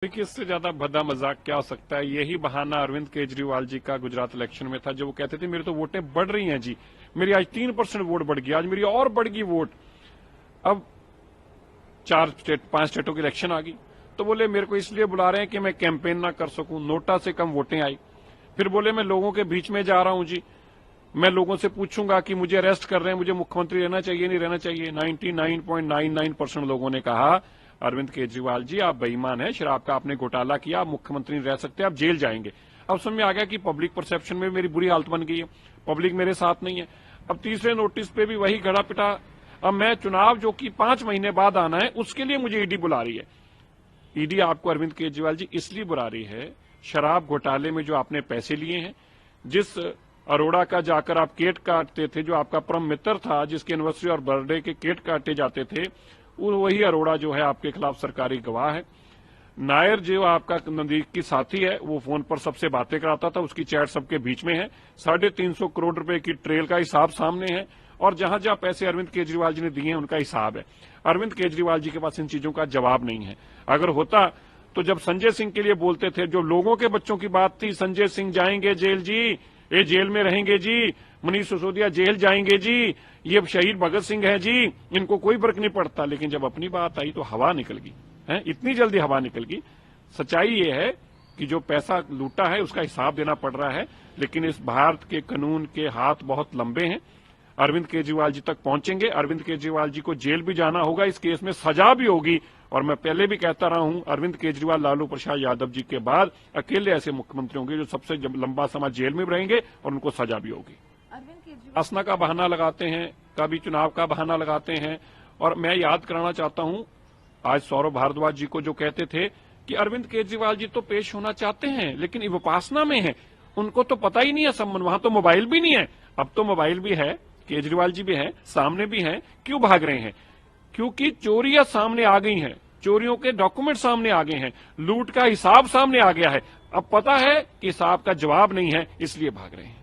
देखिए, इससे ज्यादा भद्दा मजाक क्या हो सकता है। यही बहाना अरविंद केजरीवाल जी का गुजरात इलेक्शन में था, जो वो कहते थे मेरी तो वोटें बढ़ रही हैं जी, मेरी आज 3% वोट बढ़ गई, आज मेरी और बढ़ गई वोट। अब 5 स्टेटों की इलेक्शन आ गई तो बोले मेरे को इसलिए बुला रहे हैं कि मैं कैंपेन ना कर सकूं, नोटा से कम वोटें आई। फिर बोले मैं लोगों के बीच में जा रहा हूं जी, मैं लोगों से पूछूंगा कि मुझे अरेस्ट कर रहे हैं, मुझे मुख्यमंत्री रहना चाहिए नहीं रहना चाहिए। 99.99% लोगों ने कहा अरविंद केजरीवाल जी आप बेईमान हैं, शराब का आपने घोटाला किया, आप मुख्यमंत्री नहीं रह सकते, आप जेल जाएंगे। अब समझ में आ गया कि पब्लिक परसेप्शन में मेरी बुरी हालत बन गई है, पब्लिक मेरे साथ नहीं है। अब तीसरे नोटिस पे भी वही घड़ा पिटा। अब मैं चुनाव जो कि 5 महीने बाद आना है उसके लिए मुझे ईडी बुला रही है। ईडी आपको अरविंद केजरीवाल जी इसलिए बुला रही है, शराब घोटाले में जो आपने पैसे लिए हैं, जिस अरोड़ा का जाकर आप केक काटते थे, जो आपका परम मित्र था, जिसके एनिवर्सरी और बर्थडे के केक काटे जाते थे, वही अरोड़ा जो है आपके खिलाफ सरकारी गवाह है। नायर जो आपका नजदीकी साथी है, वो फोन पर सबसे बातें कराता था, उसकी चैट सबके बीच में है। 350 करोड़ रुपए की ट्रेल का हिसाब सामने है, और जहां जहां पैसे अरविंद केजरीवाल जी ने दिए हैं उनका हिसाब है। अरविंद केजरीवाल जी के पास इन चीजों का जवाब नहीं है। अगर होता तो जब संजय सिंह के लिए बोलते थे, जो लोगों के बच्चों की बात थी, संजय सिंह जाएंगे जेल जी, ये जेल में रहेंगे जी, मनीष सिसोदिया जेल जाएंगे जी, ये शहीद भगत सिंह है जी, इनको कोई फर्क नहीं पड़ता। लेकिन जब अपनी बात आई तो हवा निकल गई है, इतनी जल्दी हवा निकल गई। सच्चाई ये है कि जो पैसा लूटा है उसका हिसाब देना पड़ रहा है, लेकिन इस भारत के कानून के हाथ बहुत लंबे हैं। अरविंद केजरीवाल जी तक पहुंचेंगे, अरविंद केजरीवाल जी को जेल भी जाना होगा, इस केस में सजा भी होगी। और मैं पहले भी कहता रहा हूं, अरविंद केजरीवाल लालू प्रसाद यादव जी के बाद अकेले ऐसे मुख्यमंत्री होंगे जो सबसे लंबा समय जेल में भी रहेंगे और उनको सजा भी होगी। आसना का बहाना लगाते हैं, कभी चुनाव का बहाना लगाते हैं। और मैं याद कराना चाहता हूं, आज सौरभ भारद्वाज जी को जो कहते थे कि अरविंद केजरीवाल जी तो पेश होना चाहते हैं लेकिन विपासना में है, उनको तो पता ही नहीं है संबंध, वहां तो मोबाइल भी नहीं है। अब तो मोबाइल भी है, केजरीवाल जी भी हैं, सामने भी हैं, क्यों भाग रहे हैं? क्योंकि चोरियां सामने आ गई हैं, चोरियों के डॉक्यूमेंट सामने आ गए हैं, लूट का हिसाब सामने आ गया है। अब पता है कि हिसाब का जवाब नहीं है, इसलिए भाग रहे हैं।